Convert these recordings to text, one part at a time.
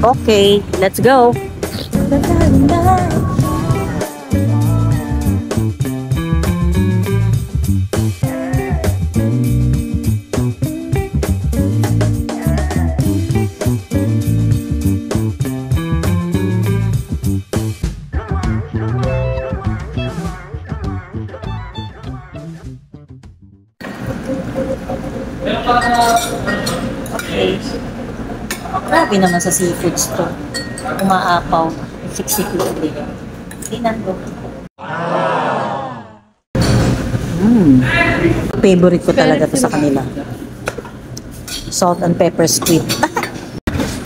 Okay, let's go. Okay. Grabe naman sa seafoods to. Umaapaw. 60 ulit. Tingnan ko. Favorite ko talaga to sa kanila. Salt and pepper squid.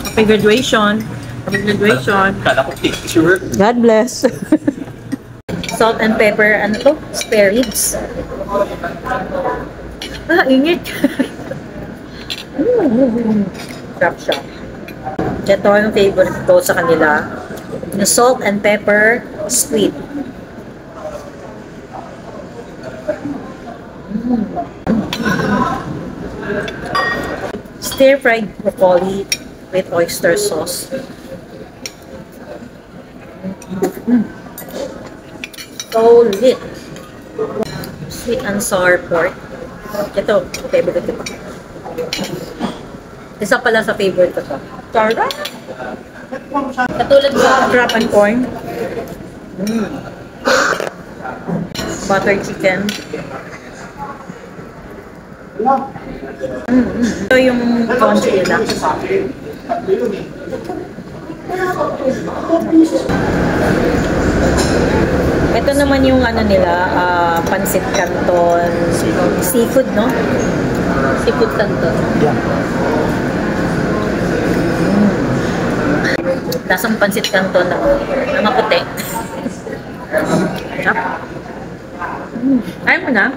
Happy graduation. Happy graduation. God bless. Salt and pepper, ano to? Spare ribs. Init. Sarap siya. Ito yung favorite ko sa kanila. Yung salt and pepper squid. Stir-fried broccoli with oyster sauce. So lit. Sweet and sour pork. Ito, favorite ko. Isa pala sa favorite ko to. Sarap! Katulad sa crab and corn. Butter chicken. Ito yung conch nila. Ito naman yung ano nila, pancit canton, seafood, no? Seafood canton. Yeah. Lasang pancit canton na maputi. Ayaw mo na?